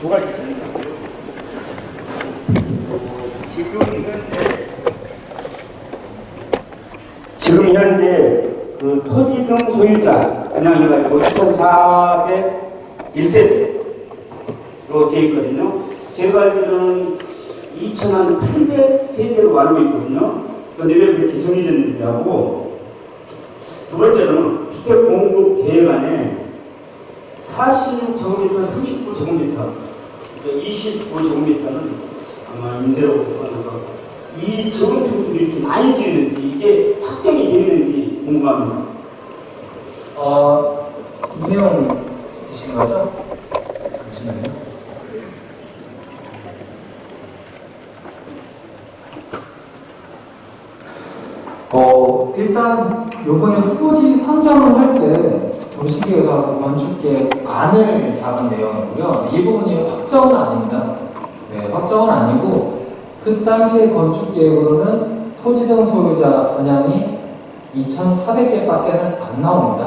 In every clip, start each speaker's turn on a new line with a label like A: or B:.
A: 두 가지 정리하고요. 지금 현재 그 토지 등 소유자 그냥 해가지고 2,401세대로 되어 있거든요. 제가 알기로는 2,800세대로 알고 있거든요. 그런데 왜 그렇게 정리됐느냐고. 두 번째는 주택 공급 계획안에 46제곱미터, 39제곱미터, 25제곱미터는 아마 임대로 하는 거. 이 제곱미터들이 이렇게 많이 지는지 이게 확정이 되는지 궁금합니다.
B: 이명 되신 거죠? 잠시만요. 일단 요번에 후보지 선정을 할 때 도시계획하고 건축계획안을 잡은 내용이고요. 이 부분이 확정은 아닙니다. 네, 확정은 아니고 그 당시에 건축계획으로는 토지 등 소유자 분양이 2,400개밖에는 안 나옵니다.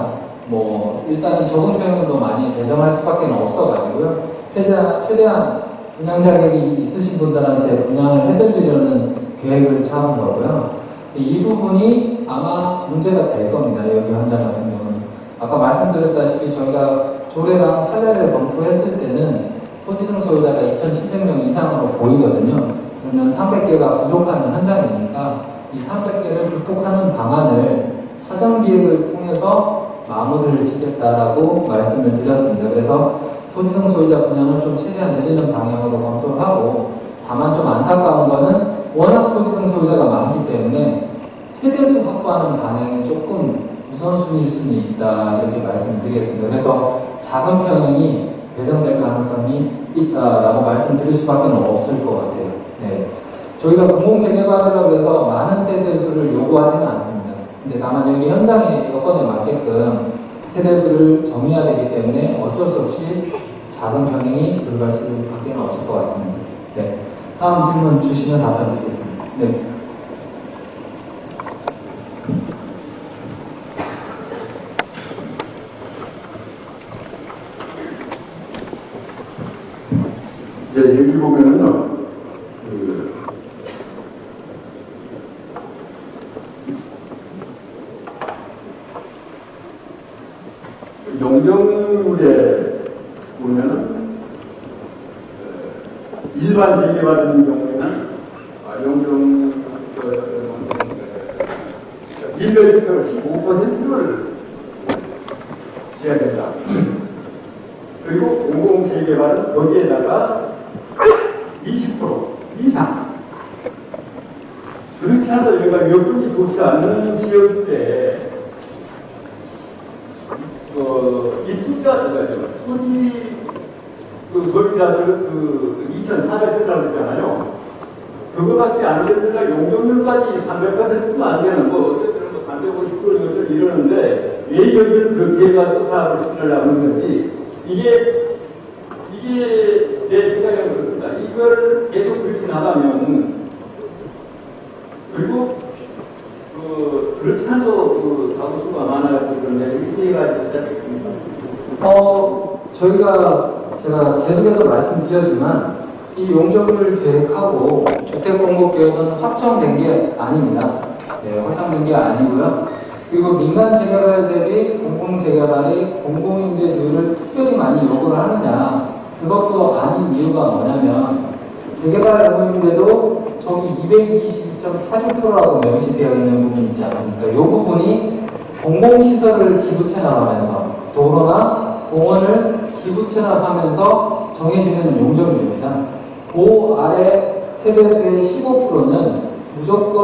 B: 일단은 적은 표현으로 많이 배정할 수밖에 없어가지고요. 최대한 분양 자격이 있으신 분들한테 분양을 해드리려는 계획을 잡은 거고요. 이 부분이 아마 문제가 될 겁니다. 여기 현장 같은 경우는. 아까 말씀드렸다시피 저희가 조례랑 판례를 검토했을 때는 토지 등 소유자가 2,700명 이상으로 보이거든요. 그러면 300개가 부족한 현장이니까 이 300개를 극복하는 방안을 사전기획을 통해서 마무리를 짓겠다라고 말씀을 드렸습니다. 그래서 토지 등 소유자 분양을 좀 최대한 늘리는 방향으로 검토를 하고, 다만 좀 안타까운 거는 워낙 토지 등 소유자가 많기 때문에 세대수 확보하는 방향이 조금 우선순위일 수는 있다, 이렇게 말씀드리겠습니다. 그래서 작은 평형이 배정될 가능성이 있다라고 말씀드릴 수밖에 없을 것 같아요. 네. 저희가 공공재개발이라고 해서 많은 세대수를 요구하지는 않습니다. 근데 다만 여기 현장의 여건에 맞게끔 세대수를 정해야 되기 때문에 어쩔 수 없이 작은 평형이 들어갈 수밖에 없을 것 같습니다. 네. 다음 질문 주시면 답변드리겠습니다. 네.
C: 여기 보면은요, 용적률에 보면은 일반 재개발하는 경우에는 용적 1년에 15%를 줘야 된다. 그리고 공공재개발은 거기에다가 20% 이상. 그렇지 않아도 여기가 여건이 좋지 않은 지역에 입주자들, 토지 소유자들 2,400세라고 했잖아요. 그거밖에 안 되니까 용적률까지 300%도 안 되는 어쨌든 350% 이것을 이러는데 왜 여기를 그렇게 해가지고 사업을 시키려고 하는 건지 이게 내 생각에는 그렇습니다. 이걸 계속 그렇게 나가면, 그리고 그렇지 않아도 가구수가 많아가지고 그런데 이렇게 해가지고 시작했습니다.
B: 제가 계속해서 말씀드렸지만 이 용적률 계획하고 주택공급계획은 확정된 게 아닙니다. 네, 확정된 게 아니고요. 그리고 민간 재개발 대비 공공 재개발이 공공임대주를 특별히 많이 요구를 하느냐, 그것도 아닌 이유가 뭐냐면 재개발 공임대도 저기 220.46%라고 명시되어 있는 부분이 있지 않습니까? 이 부분이 공공시설을 기부채납하면서 도로나 공원을 기부채납하면서 정해지는 용적률입니다. 그 아래 세대수의 15%는 무조건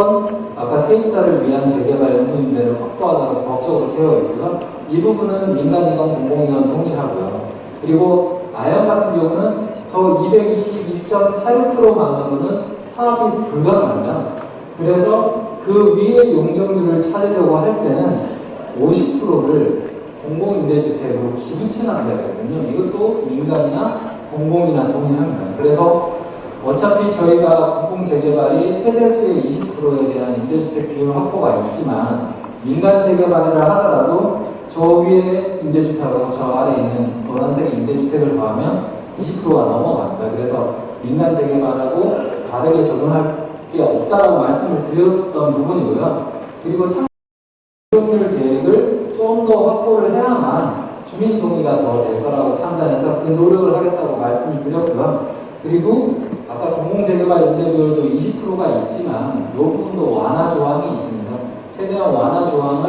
B: 아까 세입자를 위한 재개발 공임대를 확보하도록 법적으로 되어 있고요. 이 부분은 민간이건 공공이건 동일하고요. 그리고 아현 같은 경우는 저 222.46%만으로는 사업이 불가능합니다. 그래서 그 위에 용적률을 찾으려고 할 때는 50%를 공공임대주택으로 기부채납해야 되거든요. 이것도 민간이나 공공이나 동일합니다. 그래서 어차피 저희가 공공재개발이 세대수의 20%에 대한 임대주택 비율 확보가 있지만 민간 재개발을 하더라도 저 위에 임대주택하고 저 아래에 있는 노란색 임대주택을 더하면 20%가 넘어갑니다. 민간 재개발하고 다르게 적용할 게 없다라고 말씀을 드렸던 부분이고요. 그리고 창조율 계획을 좀 더 확보를 해야만 주민 동의가 더 될 거라고 판단해서 그 노력을 하겠다고 말씀을 드렸고요. 그리고 아까 공공재개발 임대비율도 20%가 있지만 이 부분도 완화 조항이 있습니다. 최대한 완화 조항을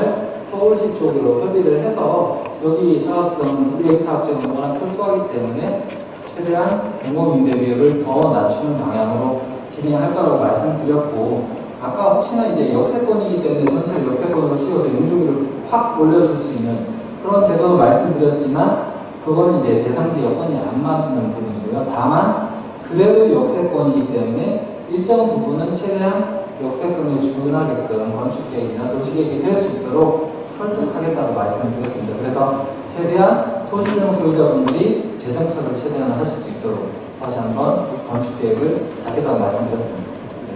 B: 서울시 쪽으로 협의를 해서 여기 사업성, 기획사업체는 워낙 특수하기 때문에 최대한 공공임대비율을 더 낮추는 방향으로 진행할 거라고 말씀드렸고, 아까 혹시나 이제 역세권이기 때문에 전체를 역세권으로 씌워서 용적률을 확 올려줄 수 있는 그런 제도도 말씀드렸지만 그거는 이제 대상지 여건이 안 맞는 부분이고요. 다만 그래도 역세권이기 때문에 일정 부분은 최대한 역세권에 준하게끔 건축계획이나 도시계획이 될 수 있도록 설득하겠다고 말씀드렸습니다. 그래서 최대한 토지용 소유자분들이 재정착을 최대한 하실 수 있도록 다시 한번 건축계획을 잡겠다고 말씀드렸습니다. 네.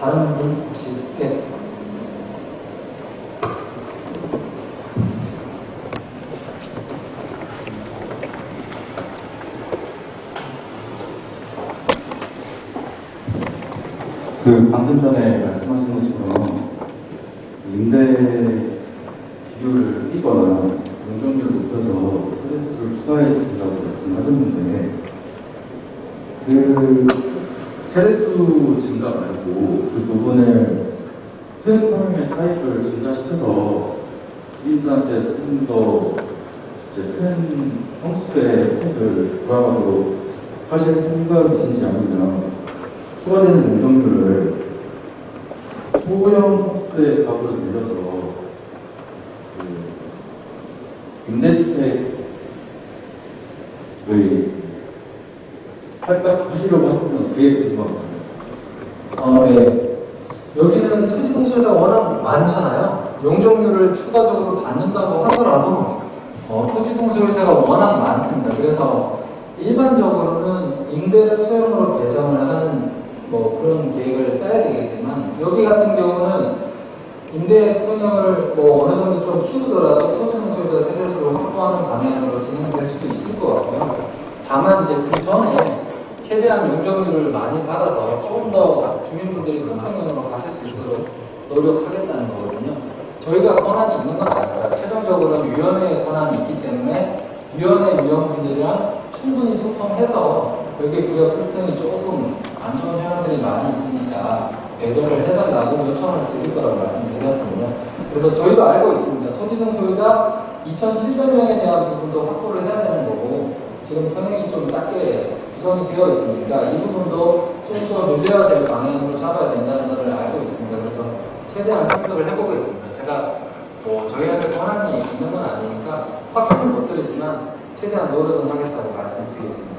B: 다른 분 혹시 네.
D: 방금 전에 말씀하신 것처럼 임대 비율을 뛰거나 용적률을 높여서 서비스를 추가해 주신다고 말씀하셨는데 세대수 증가 말고 그 부분을 토양의 타입을 증가시켜서 주민들한테 조금 더 큰 평수의 혜택을 돌아가도록 하실 생각이신지 아니면 추가되는 용적률을 소형 평수의 값으로 늘려서 임대주택의 하시려고 하시면 계획인 것 같아요.
B: 네. 여기는 토지동 소유자가 워낙 많잖아요. 용적률을 추가적으로 받는다고 하더라도 토지동 소유자가 워낙 많습니다. 그래서 일반적으로는 임대를 소형으로 개정을 하는 그런 계획을 짜야 되겠지만 여기 같은 경우는 임대 평형을 어느 정도 좀 키우더라도 토지동 소유자 세대수를 확보하는 방향으로 진행될 수도 있을 것 같고요. 다만 이제 그 전에 최대한 용적률을 많이 받아서 조금 더 주민분들이 평형으로 가실 수 있도록 노력하겠다는 거거든요. 저희가 권한이 있는 건 아니라 최종적으로는 위원회의 권한이 있기 때문에 위원회 위원분들이랑 충분히 소통해서 여기 구역 특성이 조금 안 좋은 현황들이 많이 있으니까 배려를 해달라고 요청을 드릴 거라고 말씀드렸습니다. 그래서 저희도 알고 있습니다. 토지등 소유자 2,700명에 대한 부분도 확보를 해야 되는 거고 지금 평형이 좀 작게 구성이 되어 있으니까 이 부분도 좀 더 늘려야 될 방향으로 잡아야 된다는 것을 알고 있습니다. 그래서 최대한 생각을 해보고 있습니다. 제가 저희한테 권한이 있는 건 아니니까 확신은 못 드리지만 최대한 노력은 하겠다고 말씀드리겠습니다.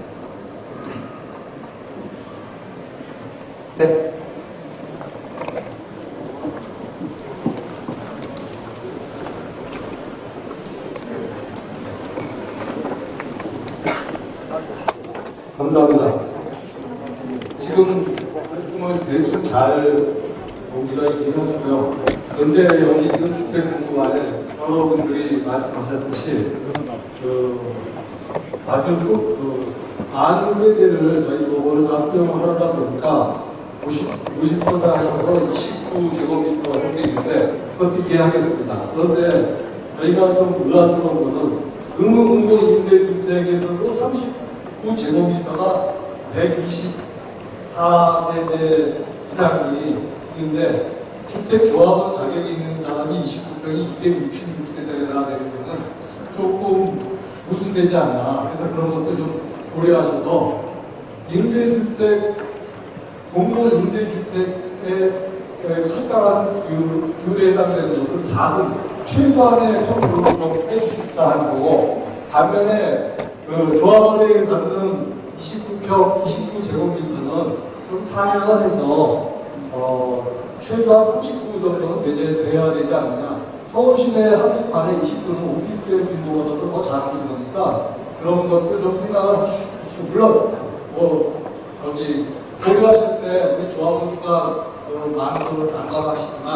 B: 네.
E: 감사합니다. 지금 말씀을 대충 잘 보기가 있긴 하고요. 그런데 여기 지금 주택공부관에 여러분들이 말씀하셨듯이 아주 많은 세대를 저희 조합을 다 수용을 하다 보니까 50% 하셔서 29제곱미터가 되어 있는데 그것도 이해하겠습니다. 그런데 저희가 좀 의아스러운 것은 공공임대주택에서도 39제곱미터가 124세대 이상이 있는데 주택조합원 자격이 있는 사람이 29평이 266세대가 되는 것은 조금 모순되지 않나. 그래서 그런 것도 좀 고려하셔서 임대주택, 공공임대주택에 설정하는 비율에 해당되는 것은 작은 최소한의 평수로 좀 해주십사 하는 거고, 반면에 조합원에게 갖는 29제곱미터는 좀 상향을 해서 최소한 39 정도는 배제돼야 되지 않느냐. 서울시내 한복판에 20도는 오피스텔 빈도보다도 더 작은 거니까 그런 것도 좀 생각을 하시고, 물론 고려하실 때 우리 조합원 수가 많은 걸 난감하시지만,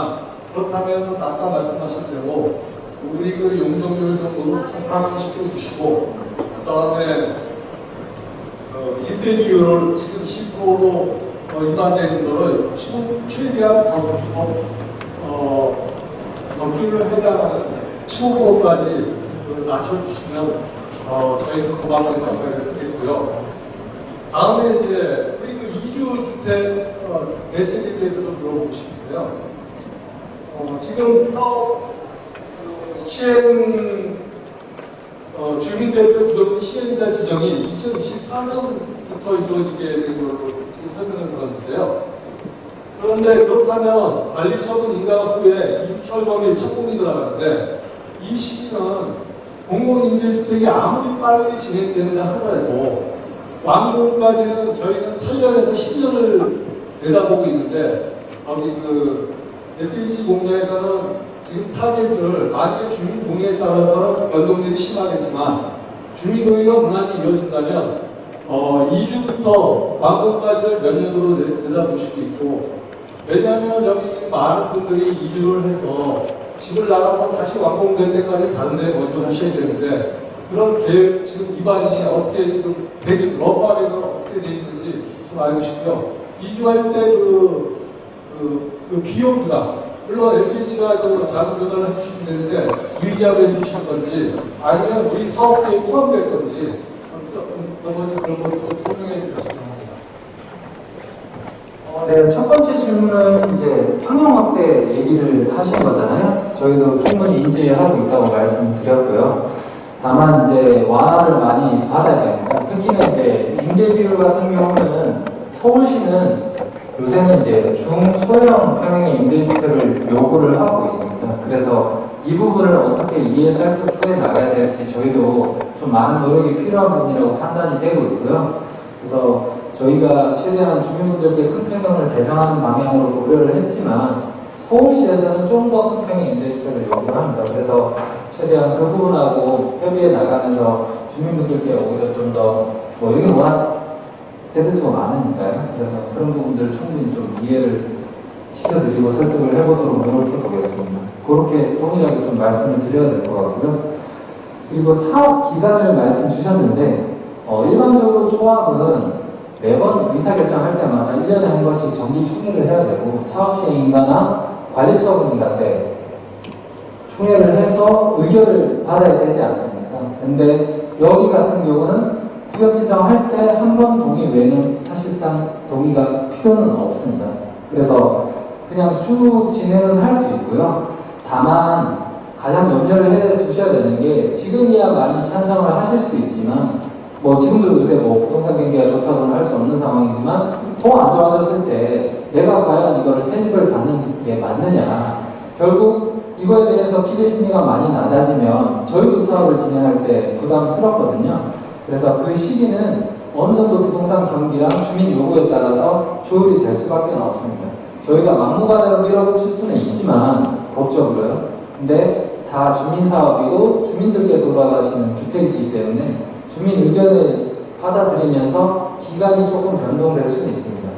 E: 그렇다면 아까 말씀하신 대로 우리 그 용적률 정도는 상향시켜 주시고, 그 다음에 임대 비율을 지금 10%로 위반되어 있는 거를 최대한 법률에 해당하는 15%까지 낮춰주시면 저희는 그 방안에 답변을 드리고요. 다음에 이제 우리 그 이주주택 대책에 대해서 좀 물어보고 싶은데요. 지금 사업 시행 주민대표 부동산 시행자 지정이 2024년부터 이루어지게 된 걸로 지금 설명을 들었는데요. 그런데 그렇다면 관리처분 인가 후에 이주철거비 착공이 들어가는데 이 시기는 공공임대주택이 아무리 빨리 진행되느냐 하더라도 완공까지는 저희는 8년에서 10년을 내다보고 있는데 그 SH 공장에서는 지금 타겟을 만약에 주민 동의에 따라서는 변동률이 심하겠지만 주민 동의가 무난히 이어진다면 2주부터 완공까지를 몇 년으로 내다보시고 있고, 왜냐하면 여기 많은 분들이 이주를 해서 집을 나가서 다시 완공될 때까지 다른 데 거주하셔야 되는데 그런 계획 지금 기반이 어떻게 지금 대충 러프하게는 어떻게 되어 있는지 좀 알고 싶고요. 이주할 때 그 비용 부담, 물론 SH가 그 자금 조달을 해주시면 되는데 유지하고 해주실 건지 아니면 우리 사업비에 포함될 건지 어떻게 그런 것도 설명해 주셨으면 합니다.
B: 네, 첫 번째 질문은 이제 평형 확대 얘기를 하신 거잖아요. 저희도 충분히 인지하고 있다고 말씀드렸고요. 다만 이제 완화를 많이 받아야 됩니다. 특히나 이제 임대 비율 같은 경우는 서울시는 요새는 이제 중소형 평형의 임대주택을 요구를 하고 있습니다. 그래서 이 부분을 어떻게 이해 설득해 나가야 될지 저희도 좀 많은 노력이 필요한 부분이라고 판단이 되고 있고요. 그래서 저희가 최대한 주민분들께 큰 평형을 배정하는 방향으로 고려를 했지만 서울시에서는 좀 더 큰 평형 임대주택을 요구합니다. 그래서 최대한 그 부분하고 협의해 나가면서 주민분들께 오히려 좀 더 여기 워낙 세대수가 많으니까요. 그래서 그런 부분들을 충분히 좀 이해를 시켜드리고 설득을 해보도록 노력해 보겠습니다. 그렇게 동일하게 좀 말씀을 드려야 될 것 같고요. 그리고 사업 기간을 말씀 주셨는데 일반적으로 초합은 매번 의사결정할 때마다 1년에 한 번씩 정기 총회를 해야 되고 사업 시행인가나 관리처분인가 때 총회를 해서 의견을 받아야 되지 않습니까? 근데 여기 같은 경우는 구역 지정할 때 한 번 동의 외에는 사실상 동의가 필요는 없습니다. 그래서 그냥 쭉 진행은 할 수 있고요. 다만 가장 염려를 해 두셔야 되는 게 지금이야 많이 찬성을 하실 수 있지만 지금도 요새 부동산 경기가 좋다고는 할 수 없는 상황이지만 더 안 좋아졌을 때 내가 과연 이거를 새 집을 받는 게 맞느냐, 결국 이거에 대해서 기대 심리가 많이 낮아지면 저희도 사업을 진행할 때 부담스럽거든요. 그래서 그 시기는 어느 정도 부동산 경기랑 주민 요구에 따라서 조율이 될 수밖에 없습니다. 저희가 막무가내로 밀어붙일 수는 있지만 법적으로요. 근데 다 주민 사업이고 주민들께 돌아가시는 주택이기 때문에 주민 의견을 받아들이면서 기간이 조금 변동될 수는 있습니다.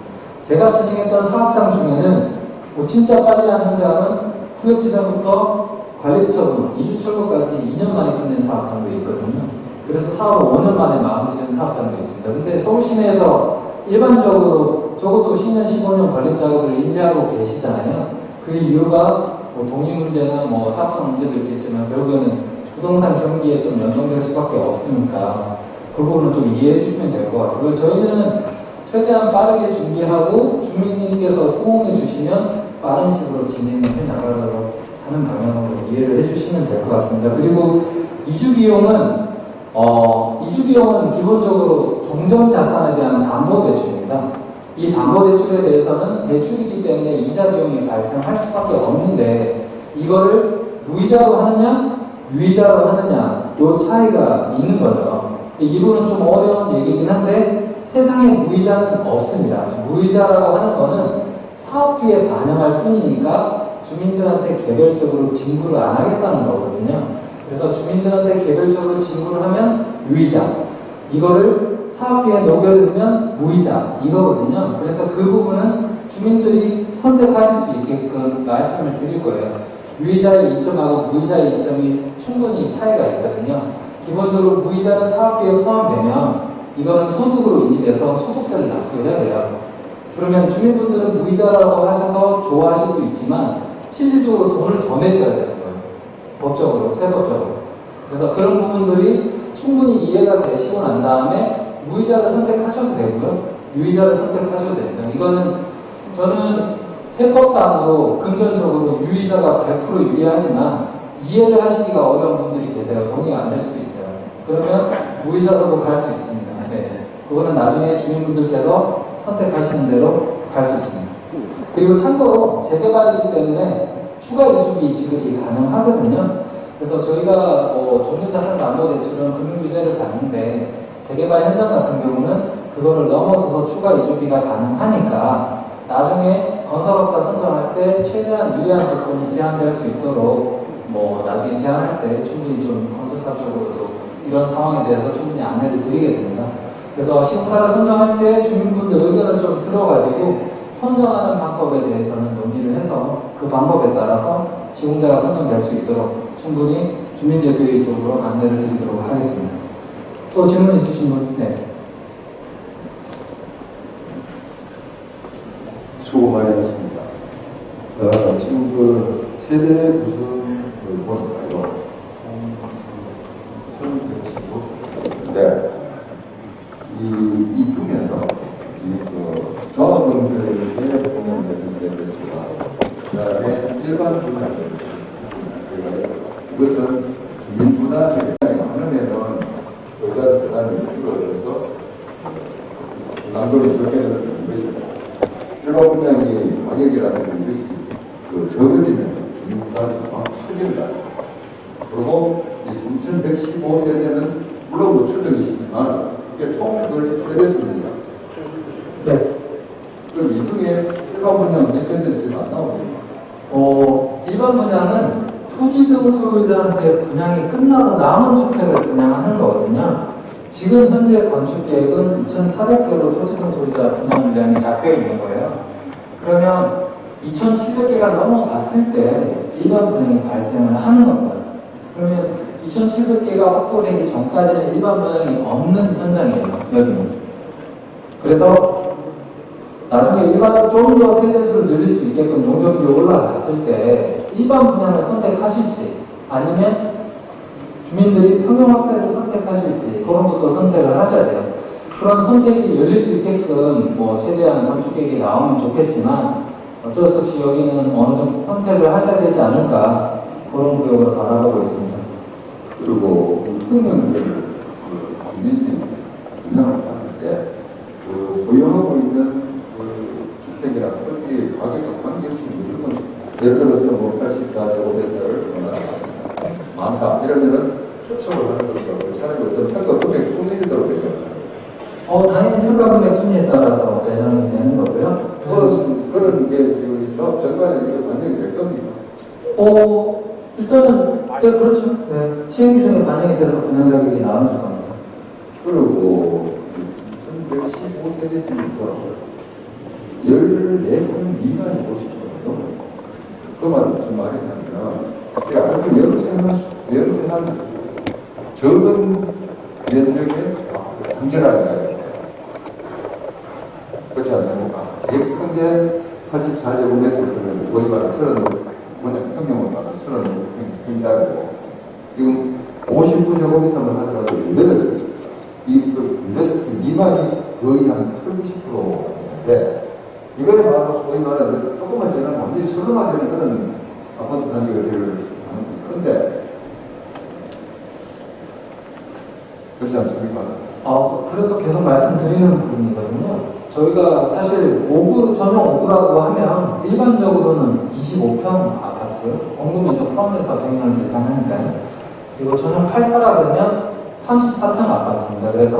B: 제가 진행했던 사업장 중에는 진짜 빨리 한 현장은 구역 지정부터 관리처분, 이주철거까지 2년 만에 끝낸 사업장도 있거든요. 그래서 사업을 5년 만에 마무리 지은 사업장도 있습니다. 근데 서울 시내에서 일반적으로 적어도 10년, 15년 걸린다고 인지하고 계시잖아요. 그 이유가 동의 문제나 사업성 문제도 있겠지만 결국에는 부동산 경기에 좀 연동될 수밖에 없으니까 그 부분은 좀 이해해 주시면 될 것 같고요. 저희는 최대한 빠르게 준비하고 주민님께서 호응해 주시면 빠른 식으로 진행해 나가도록 하는 방향으로 이해를 해주시면 될 것 같습니다. 그리고 이주 비용은 기본적으로 종전 자산에 대한 담보 대출입니다. 이 담보 대출에 대해서는 대출이기 때문에 이자 비용이 발생할 수밖에 없는데 이거를 무이자로 하느냐, 유이자로 하느냐 요 차이가 있는 거죠. 이 부분은 좀 어려운 얘기긴 한데 세상에 무이자는 없습니다. 무이자라고 하는 거는 사업비에 반영할 뿐이니까 주민들한테 개별적으로 징구를 안 하겠다는 거거든요. 그래서 주민들한테 개별적으로 징구를 하면 유이자, 이거를 사업비에 녹여들면 무이자 이거거든요. 그래서 그 부분은 주민들이 선택하실 수 있게끔 말씀을 드릴 거예요. 유이자의 이점하고 무이자의 이점이 충분히 차이가 있거든요. 기본적으로 무이자는 사업비에 포함되면 이거는 소득으로 인지돼서 소득세를 납부해야 돼요. 그러면 주민분들은 무이자라고 하셔서 좋아하실 수 있지만 실질적으로 돈을 더 내셔야 되는 거예요. 법적으로, 세법적으로. 그래서 그런 부분들이 충분히 이해가 되시고 난 다음에 무이자를 선택하셔도 되고요. 유이자를 선택하셔도 됩니다. 이거는 저는 세법상으로 금전적으로 유이자가 100% 유리하지만 이해를 하시기가 어려운 분들이 계세요. 동의가 안 될 수도 있어요. 그러면 무이자로도 갈 수 있습니다. 네. 그거는 나중에 주민분들께서 선택하시는 대로 갈 수 있습니다. 그리고 참고로 재개발이기 때문에 추가 이주비 지급이 가능하거든요. 그래서 저희가 종전자산담보대출은 금융규제를 받는데 재개발 현장 같은 경우는 그거를 넘어서서 추가 이주비가 가능하니까 나중에 건설업자 선정할 때 최대한 유리한 조건이 제한될 수 있도록 나중에 제한할 때 충분히 좀 건설사 쪽으로도 이런 상황에 대해서 충분히 안내를 드리겠습니다. 그래서 시공사를 선정할 때 주민분들 의견을 좀 들어가지고 선정하는 방법에 대해서는 논의를 해서 그 방법에 따라서 시공자가 선정될 수 있도록 충분히 주민대표의 쪽으로 안내를 드리도록 하겠습니다. 또 질문 있으신 분? 네.
D: 수고 많이 하셨습니다. 지금 그 세대 구성을 보니까요. 네. 이 중에서 조합원들의 공연대표가 그다음에 일반 분야들 이것은 주민분한테 많으면은 여기다 부담이 줄어들어서 남도를 적게는 것입니다. 일반 분양이 가격이라는 것이 적어지면 주민분한이 막 커집니다. 그리고 이 3,115세대는 물론 추정이시지만 이게 총 세대수입니다.
B: 네.
D: 그럼 이 중에 일반 분양 몇 세대는 지금 안 나오네요.
B: 일반 분양은 토지 등 소유자한테 분양이 끝나고 남은 주택을 분양하는 거거든요. 지금 현재 건축 계획은 2,400개로 토지 등 소유자 분양 물량이 잡혀 있는 거예요. 그러면 2,700개가 넘어갔을 때 일반 분양이 발생을 하는 겁니다. 그러면 2,700개가 확보되기 전까지는 일반 분양이 없는 현장이에요, 여기는. 그래서 나중에 일반적으로 좀 더 세대수를 늘릴 수 있게끔 용적률이 올라갔을 때 일반 분양을 선택하실지 아니면 주민들이 평형 확대를 선택하실지 그런 것도 선택을 하셔야 돼요. 그런 선택이 열릴 수 있게끔 최대한 건축 계획이 나오면 좋겠지만 어쩔 수 없이 여기는 어느 정도 선택을 하셔야 되지 않을까 그런 구역으로 바라보고 있습니다.
D: 그리고 평형을 주민들이 분양을 받을 때 소유하고 있는 주택이나 토지 가격과 관계없이 무조건 예를 들어서 84제곱미터를 많다 이러면은 초청을 하는 것이고 차라리 어떤 평가 금액 순위대로 되죠.
B: 당연히 평가 금액 순위에 따라서 배정이 되는 거고요.
D: 그런 게 지금 조합 전반에 반영이 될 겁니다.
B: 일단은 네, 그렇죠. 네, 시행 규정에 반영이 돼서 분양 자격이 나와줄 겁니다.
D: 그리고 1115세대 중에서 14건 미만이 50%거든요. 그 말은 무슨 말이냐면 아주 여러생한 적은 면적의 경제라는 거예요. 그렇지 않습니까? 되게 큰데 84제곱미터면 소위 말하는 30평형을 말하는 35평짜리고 지금 59제곱미터만 하더라도 미만이 거의 한 80%인데 이거를 바로 소위 말하는 조금만 지나면 완전히 서름화되는 그런 아파트 단지가 될 가능성이 큰데 그렇지 않습니까?
B: 그래서 계속 말씀드리는 부분이거든요. 저희가 사실 전용 5구라고 하면 일반적으로는 25평 아파트고요. 공급면적 포함해서 100년을 계산하니까요. 그리고 전용 8사라 그러면 34평 아파트입니다. 그래서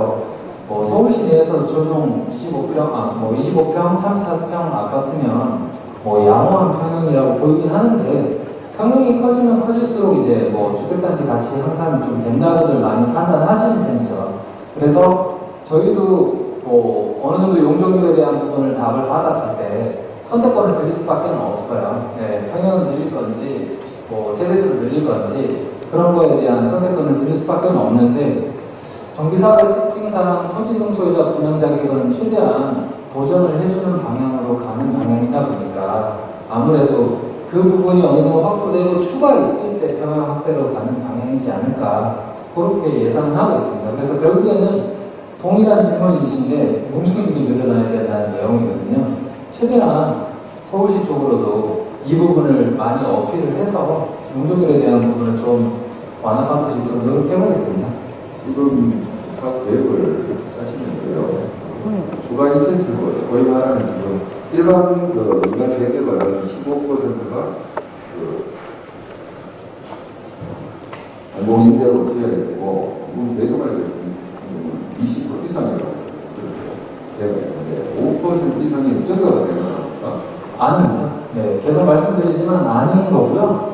B: 서울시 내에서 전용 25평, 34평 아파트면 양호한 평형이라고 보이긴 하는데 평형이 커지면 커질수록 이제 주택단지 가치 향상이 좀 된다고들 많이 판단하시는 편이죠. 그래서 저희도 어느 정도 용적률에 대한 부분을 답을 받았을 때 선택권을 드릴 수밖에 없어요. 네, 평형을 늘릴 건지 세대수를 늘릴 건지 그런 거에 대한 선택권을 드릴 수밖에 없는데 정비사업의 특징이 특징상 토지등 소유자 분양 자격은 최대한 보전을 해주는 방향으로 가는 방향이다 보니까 아무래도 그 부분이 어느 정도 확보되고 추가 있을 때 평형 확대로 가는 방향이지 않을까 그렇게 예상을 하고 있습니다. 그래서 결국에는 동일한 질문이신데 용적률이 늘어나야 된다는 내용이거든요. 최대한 서울시 쪽으로도 이 부분을 많이 어필을 해서 용적률에 대한 부분을 좀 완화받을 수 있도록 노력해보겠습니다.
D: 지금 사업 계획을 짜시면서요. 추가 인센티브, 소위 말하는 지금 일반 민간 재개발은 15%가 공공임대로 지어야 되고, 대개발은 20% 이상이라고 되어 있는데 5% 이상이 증가가 되는 겁니까?
B: 아닙니다. 네, 계속 말씀드리지만 아닌 거고요.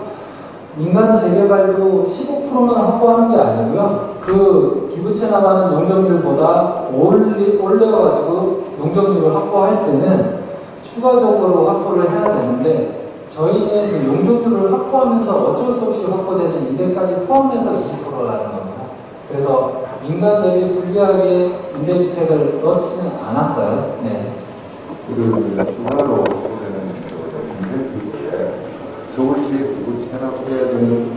B: 민간 재개발도 15%만 확보하는 게 아니고요. 그 기부채 나가는 용적률보다 올려가지고 용적률을 확보할 때는 추가적으로 확보를 해야 되는데 저희는 그 용적률을 확보하면서 어쩔 수 없이 확보되는 임대까지 포함해서 20%라는 겁니다. 그래서 민간 대비 불리하게 임대주택을 넣지는 않았어요. 네.
D: 추가로 되는 임대주택에 서울시의 기부 체납해야 되는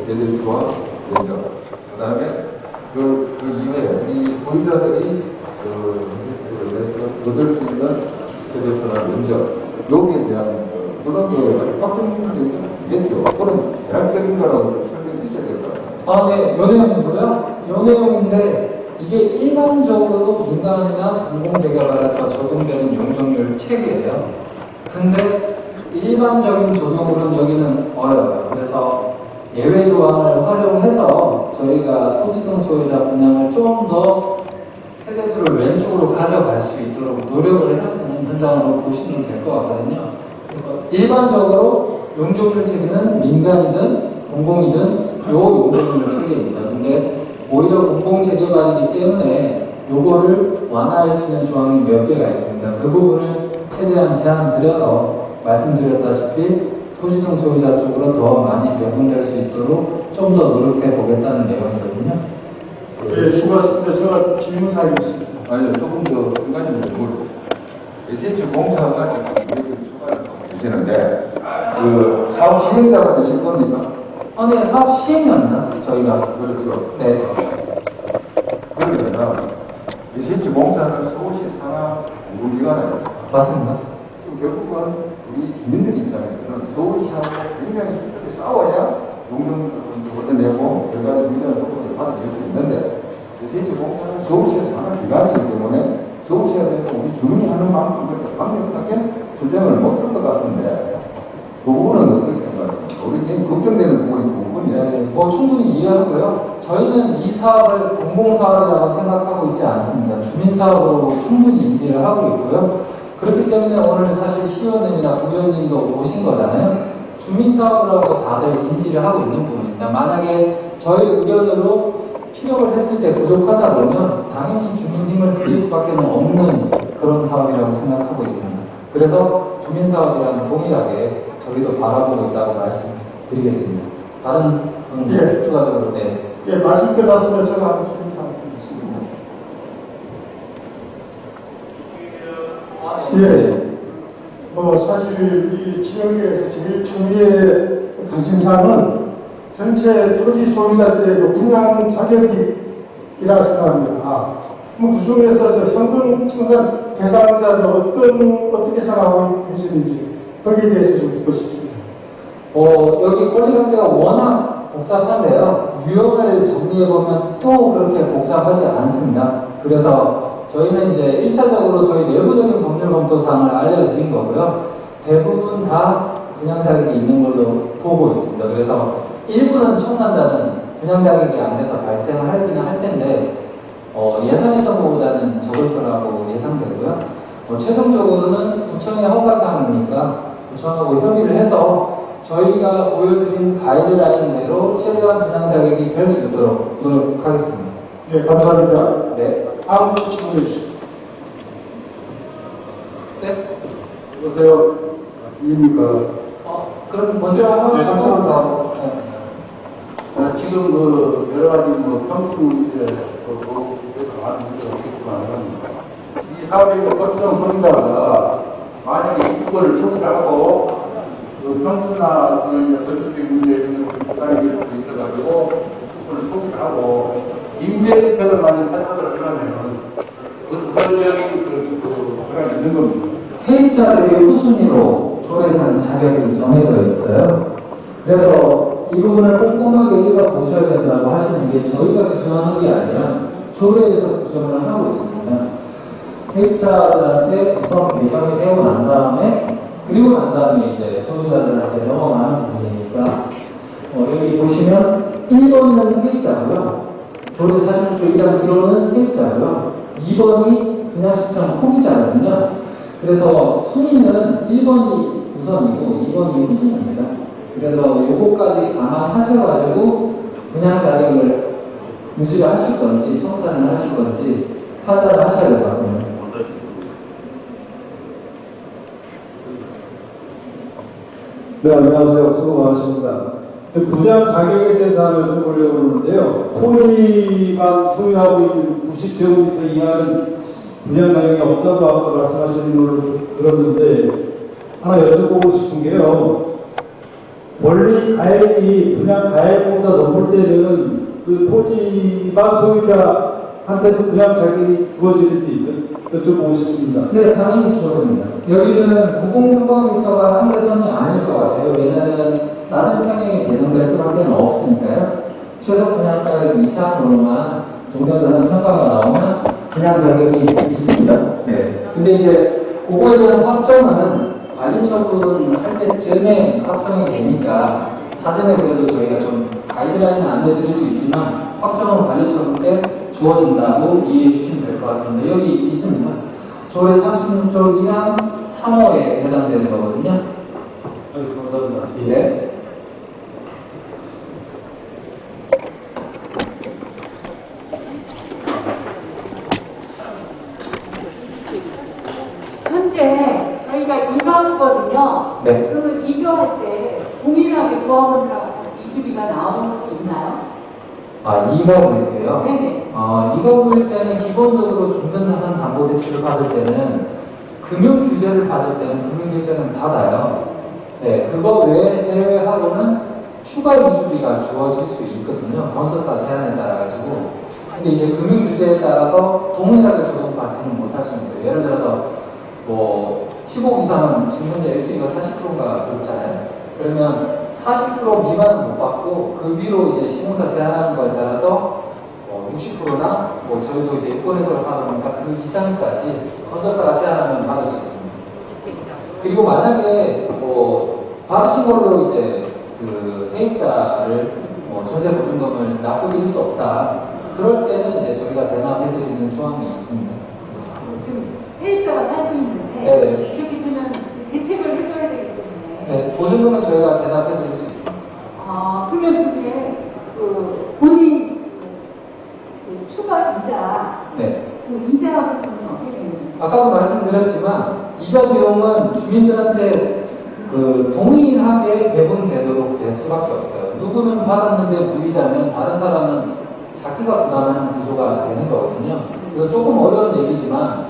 D: 대대수와 면적, 그 다음에 그 이외에 이 소유자들이 얻을 수 있는 대대수나 면적, 여기에 대한 그런 게 확정되겠죠. 그런 대략적인 거라고 설명이 있어야 될 것 같아요.
B: 네, 요 내용이고요. 요 내용인데 이게 일반적으로 민간이나 공공재개발에서 적용되는 용적률 체계예요. 근데 일반적인 적용으로는 여기는 어려워요. 그래서 예외 조항을 활용해서 저희가 토지등 소유자 분양을 좀 더 세대수를 왼쪽으로 가져갈 수 있도록 노력을 해야 되는 현장으로 보시면 될 것 같거든요. 그래서 일반적으로 용적률 체계는 민간이든 공공이든 요 용적률 체계입니다. 근데 오히려 공공재개발이기 때문에 요거를 완화할 수 있는 조항이 몇 개가 있습니다. 그 부분을 최대한 제안 드려서 말씀드렸다시피 토지등 소유자 쪽으로 더 많이 배분될 수 있도록 좀 더 노력해 보겠다는 내용이거든요.
E: 네, 수고하셨습니다. 제가 질문사항이 있습니다.
D: 아니요, 조금 더 한 가지 물어볼게요. SH 공사가 지금 이렇게 추가를 주시는데, 그 사업 시행자가 되실 겁니까?
B: 네, 사업 시행령입니다. 저희가.
D: 그렇죠.
B: 네.
D: 그러면 SH 공사는 서울시 산하 공공기관이에요.
B: 맞습니다.
D: 지금 결국은 우리 주민들 입장에서는 서울시하고 굉장히 이렇게 싸워야 용적을 내고 여러 가지 민간 조건을 받아낼 수 있는데 SH 공사는 서울시에서 산하 기관이기 때문에 서울시에 대해서 우리 주민이 하는 만큼 그렇게 강력하게 투쟁을 못할 것 같은데 그 부분은 어떻게 생각하십니까? 우리 지금 걱정되는 부분이 그 부분이에요.
B: 네, 충분히 이해하고요. 저희는 이 사업을 공공사업이라고 생각하고 있지 않습니다. 주민사업으로 충분히 인지를 하고 있고요. 그렇기 때문에 오늘 사실 시의원님이나 부의원님도 오신 거잖아요. 주민사업이라고 다들 인지를 하고 있는 부분입니다. 만약에 저희 의견으로 필요를 했을 때 부족하다 그러면 당연히 주민 힘을 빌릴 수밖에 없는 그런 사업이라고 생각하고 있습니다. 그래서 주민사업이랑 동일하게 저희도 바라보고 있다고 말씀드리겠습니다. 다른
E: 예.
B: 추가적으로 네.
E: 예, 말씀 들었으면 제가 한번 질문사항 드리겠습니다. 예. 사실 이 지역에서 제일 중요의 관심사는 전체 토지 소유자들의 그 분양 자격이라 생각합니다. 그 중에서 현금 청산 대상자들 어떻게 생각하고 계시는지 거기에 대해서 좀 보십시오.
B: 여기 권리관계가 워낙 복잡한데요. 유형을 정리해보면 또 그렇게 복잡하지 않습니다. 그래서 저희는 이제 1차적으로 저희 내부적인 법률 검토 사항을 알려드린 거고요. 대부분 다 분양 자격이 있는 걸로 보고 있습니다. 그래서 일부는 청산자는 분양 자격이 안 돼서 발생하기는 할 텐데 예상했던 것보다는 적을 거라고 예상되고요. 최종적으로는 구청의 허가 사항이니까 구청하고 협의를 해서 저희가 보여드린 가이드라인대로 최대한 분양 자격이 될 수 있도록 노력하겠습니다.
E: 네, 감사합니다.
B: 네.
E: 다음 질문해 주시죠.
B: 네.
C: 여보세요. 입니까?
B: 그럼 먼저 하고 감사합니다.
F: 지금 여러 가지 평수 문제, 많은 문제가
D: 사업적인 법정 소유자가 만약에 이걸 포기하고 그 평수나 그런 건축적인 문제에 부담이 될 수도 있어가지고 그걸 포기하고 임대주택을 만약 사용을 하려면 그 부서적인 그런 있는 겁니다.
B: 세입자 대비 후순위로 조례상 자격이 정해져 있어요. 그래서 이 부분을 꼼꼼하게 읽어보셔야 된다고 하시는 게 저희가 규정하는 게 아니라 조례에서 규정을 하고 있습니다. 세입자들한테 우선 배정이 되고 난 다음에 그리고 난 다음에 이제 소유자들한테 넘어가는 부분이니까 여기 보시면 1번은 세입자고요. 조례 46조 1항 1호는 세입자고요. 2번이 분양신청 포기자거든요. 그래서 순위는 1번이 우선이고 2번이 후순입니다. 그래서 요거까지 감안하셔가지고 분양 자격을 유지를 하실 건지 청산을 하실 건지 판단을 하셔야 될 것 같습니다.
E: 네, 안녕하세요. 수고 많으십니다. 분양 자격에 대해서 하나 여쭤보려고 그러는데요. 토지만 소유하고 있는 90제곱미터 이하는 분양 자격이 없다고 아까 말씀하시는 걸로 들었는데 하나 여쭤보고 싶은 게요. 원리 가액이 분양 가액보다 넘을 때는 그 토지만 소유자한테도 분양 자격이 주어지는지 여쭤보고 싶습니다.
B: 네, 당연히 주어집니다. 여기는 90평방미터가 한계선이 아닐 것 같아요. 왜냐하면 낮은 평형이 개선될 수밖에 없으니까요. 최소 분양가액 이상으로만 종전자산 평가가 나오면 분양 자격이 있습니다. 네. 근데 이제 그거에 대한 확정은 관리처분 할 때쯤에 확정이 되니까 사전에 그래도 저희가 좀 가이드라인을 안내드릴 수 있지만 확정은 관리처분 때 주어진다고 이해해 주시면 될 것 같습니다. 여기 있습니다. 조례 36조 1항 3호에 해당되는 거거든요.
A: 감사합니다.
B: 네.
F: 현재 저희가 이주하거든요.
B: 네.
F: 그러면 이주할 때 동일하게 조합원들하고 같이 이주비가 나오는 수 있나요?
B: 아, 2가 보일 때요?
F: 네네.
B: 2가 보일 때는 기본적으로 종전자산 담보대출을 받을 때는 금융규제를 받을 때는 금융규제는 받아요. 네, 그거 외에 제외하고는 추가 이주비가 주어질 수 있거든요. 건설사 제한에 따라가지고. 근데 이제 금융규제에 따라서 동일하게 적용받지는 못할 수 있어요. 예를 들어서 뭐 15 이상은 지금 현재 LTV가 40%가 그렇잖아요. 그러면 40% 미만은 못 받고 그 위로 이제 시공사 제한하는 거에 따라서 60%나 뭐 저희도 이제 인권해소를 하다 보니까 그 이상까지 건설사가 제한하면 받을 수 있습니다. 그리고 만약에 뭐 받으신 걸로 이제 그 세입자를 전세 보증금을 납부드릴 수 없다. 그럴 때는 이제 저희가 대납해드리는 조항이 있습니다.
F: 지금 세입자가 살고 있는데
B: 네.
F: 이렇게 되면 대책을 해줘야 되기 때문에
B: 네, 보증금은 저희가 대납해드릴 수 있습니다.
F: 그러면 그게 그 본인 그 추가 이자
B: 네.
F: 그 이자 부분은 어떻게 되는 거예요?
B: 아까도 말씀드렸지만 이자 비용은 주민들한테 그 동일하게 배분되도록 될 수밖에 없어요. 누구는 받았는데 무이자면 다른 사람은 자기가 부담하는 구조가 되는 거거든요. 그래서 조금 어려운 얘기지만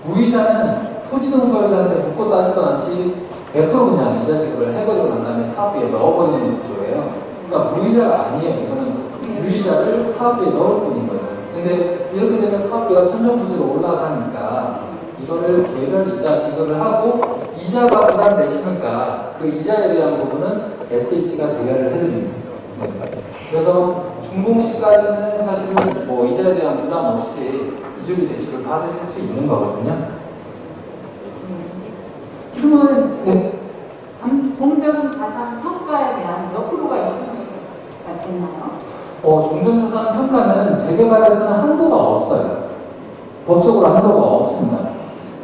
B: 무이자는 토지등 소유자한테 묻고 따지도 않지 100% 그냥 이자 지급을 해버리고 난 다음에 사업비에 넣어버리는 구조예요. 그러니까 무이자가 아니에요. 이거는 무이자를 사업비에 넣을 뿐인 거예요. 근데 이렇게 되면 사업비가 천정부지로 올라가니까 이거를 개별 이자 지급을 하고 이자가 부담되시니까 그 이자에 대한 부분은 SH가 대여를 해드립니다. 네. 그래서 준공시까지는 사실은 뭐 이자에 대한 부담 없이 이주비 대출을 받을 수 있는 거거든요.
F: 그러면
B: 네.
F: 종전 자산 평가에 대한 몇 프로가 이주비가 됐나요?
B: 종전자산 평가는 재개발에서는 한도가 없어요. 법적으로 한도가 없습니다.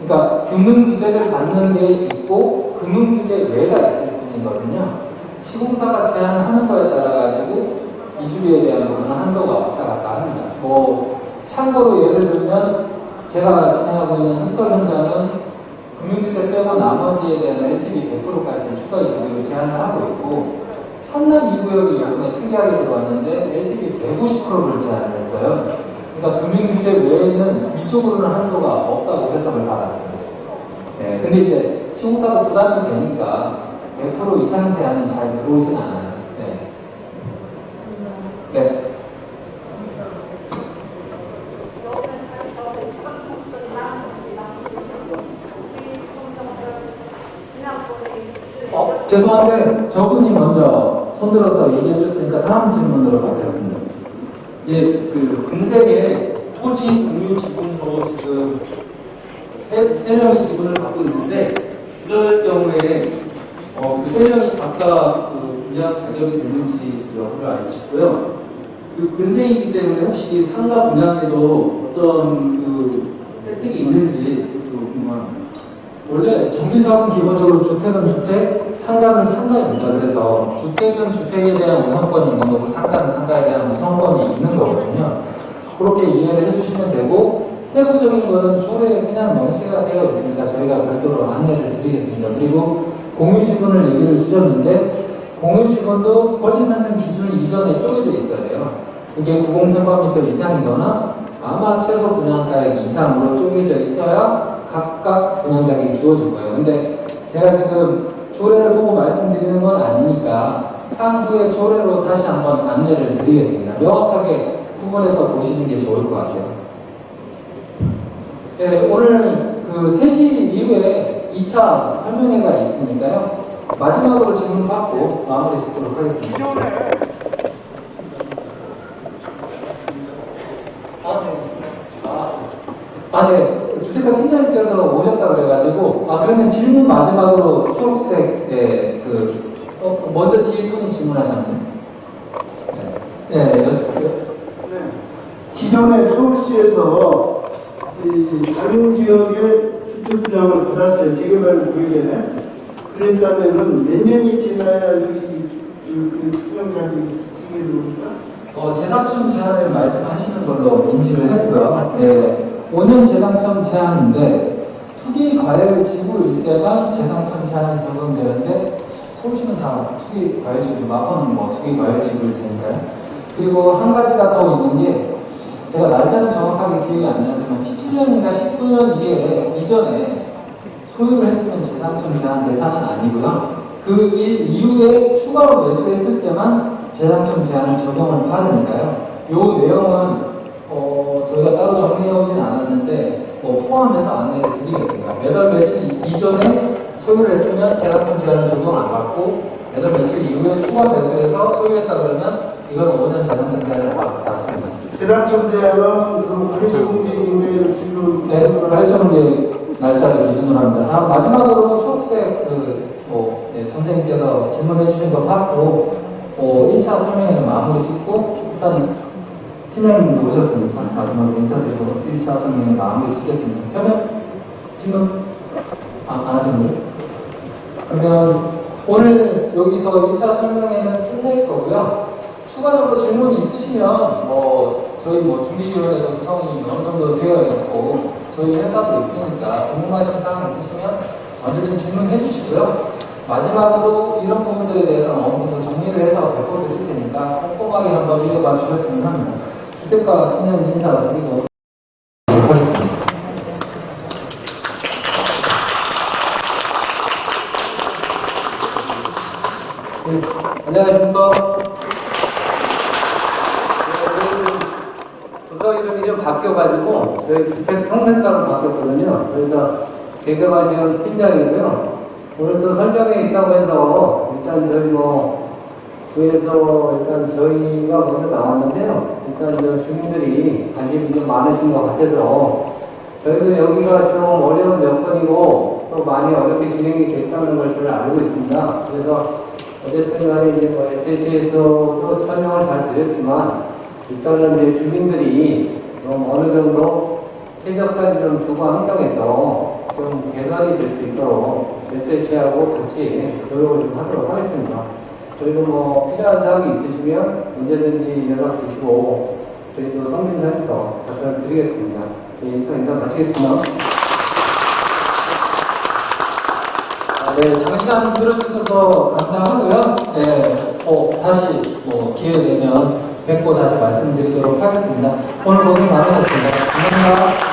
B: 그러니까 금융규제를 받는 게 있고 금융규제 외가 있을 뿐이거든요. 시공사가 제한하는 거에 따라 가지고 이주비에 대한 부분은 한도가 왔다 갔다 합니다. 참고로 예를 들면 제가 진행하고 있는 흑설 현장은 금융규제 빼고 나머지에 대한 LTV 100%까지 추가 이주비를 제한을 하고 있고 한남 2구역이 이번에 특이하게 들어왔는데 LTV 150%를 제한을 했어요. 그러니까 금융규제 외에는 그쪽으로는 한도가 없다고 해석을 받았어요. 네, 근데 이제 시공사도 부담이 되니까 100% 이상 제한은 잘 들어오진 않아요. 네. 네. 죄송한데 저분이 먼저 손들어서 얘기해 줬으니까 다음 질문으로 받겠습니다.
E: 예, 그 근생에 토지 공유 지분으로 지금 세 명이 지분을 갖고 있는데 이럴 경우에 그 세 명이 각각 그 분양 자격이 되는지 여부를 알고 싶고요. 그 근생이기 때문에 혹시 상가 분양에도 어떤 그 혜택이 있는지 그것도 궁금합니다.
B: 원래 정비사업은 기본적으로 주택은 주택, 상가는 상가입니다. 그래서 주택은 주택에 대한 우선권이 있는 거고 상가는 상가에 대한 우선권이 있는 거거든요. 그렇게 이해를 해주시면 되고 세부적인 거는 조례에 그냥 명시가 되어 있으니까 저희가 별도로 안내를 드리겠습니다. 그리고 공유지분을 얘기를 주셨는데 공유지분도 권리상품 기준 이전에 쪼개져 있어야 돼요. 그게 90평방미터 이상이거나 아마 최소 분양가액 이상으로 쪼개져 있어야 각각 분양자에게 주어질 거예요. 근데 제가 지금 조례를 보고 말씀드리는 건 아니니까 향후에 조례로 다시 한번 안내를 드리겠습니다. 명확하게 구분해서 보시는 게 좋을 것 같아요. 네, 오늘 그 3시 이후에 2차 설명회가 있으니까요. 마지막으로 질문 받고 마무리 짓도록 하겠습니다. 네. 주택가 팀장님께서 오셨다 그래가지고, 그러면 질문 마지막으로 초록색, 먼저 뒤에 분이 질문하셨네요.
G: 기존에 서울시에서 이 다른 지역의 주택 분양을 받았어요. 지금은 그게 그랬다면은 몇 년이 지나야 여기 그 투명자들이 생기는 겁니까?
B: 재당첨 제한을 말씀하시는 걸로 인지를 했고요. 네, 5년 재당첨 제한인데 투기 과열 지구일 때만 재당첨 제한이 적용되는데 서울시는 다 투기 과열 지구, 마포는 뭐 투기 과열 지구일 테니까요. 그리고 한 가지가 더 있는 게 제가 날짜는 정확하게 기억이 안 나지만 17년인가 19년 이전에 소유를 했으면 재당첨 제한 대상은 아니고요. 그 일 이후에 추가로 매수했을 때만 재당첨 제한을 적용을 받으니까요. 요 내용은 저희가 따로 정리해 오진 않았는데 포함해서 안내를 드리겠습니다. 몇 월 며칠 이전에 소유를 했으면 재당첨 제한을 적용 안 받고 몇 월 며칠 이후에 추가 매수해서 소유했다 그러면 이건 5년 재당첨 제한을 받습니다.
G: 재당첨 제한은 그럼 가해처분계 이후에 기준
B: 네, 가해처분계 날짜를 기준으로 합니다. 마지막으로 초록색 선생님께서 질문해 주신 거 받고 1차 설명회는 마무리 짓고 일단 팀장님도 오셨으니까 마지막으로 인사드리고 1차 설명회 마무리 짓겠습니다. 설명? 질문? 안 하셨나요? 그러면 오늘 여기서 1차 설명회는 끝낼 거고요. 추가적으로 질문이 있으시면 저희 준비위원회 구성이 어느 정도 되어 있고 저희 회사도 있으니까 궁금하신 사항 있으시면 언제든 질문해 주시고요. 마지막으로 이런 부분들에 대해서는 어느 정도 정리를 해서 배포 드릴 테니까 꼼꼼하게 한번 읽어봐 주셨으면 합니다. 주택가 팀장님 인사드리고 하겠습니다. 네, 안녕하십니까. 부서 이름이 좀 바뀌어가지고 저희 주택 상생과로 바뀌었거든요. 그래서 재개발 지원 팀장이고요. 오늘 또 설명회 있다고 해서 일단 저희 구에서 일단 저희가 먼저 나왔는데요. 일단 주민들이 관심이 좀 많으신 것 같아서 저희도 여기가 좀 어려운 여건이고 또 많이 어렵게 진행이 됐다는 걸 저는 알고 있습니다. 그래서 어쨌든 간에 SH에서도 설명을 잘 드렸지만 일단은 주민들이 좀 어느 정도 최적화된 좀 주거 환경에서 좀 개선이 될 수 있도록 SH하고 같이 노력을 좀 하도록 하겠습니다. 저희도 필요한 사항이 있으시면 언제든지 연락 주시고 저희도 성민사에서 답변을 드리겠습니다. 인사 마치겠습니다. 네, 장시간 들어주셔서 감사하고요. 네, 다시 기회 되면 뵙고 다시 말씀드리도록 하겠습니다. 오늘 고생 많으셨습니다. 감사합니다.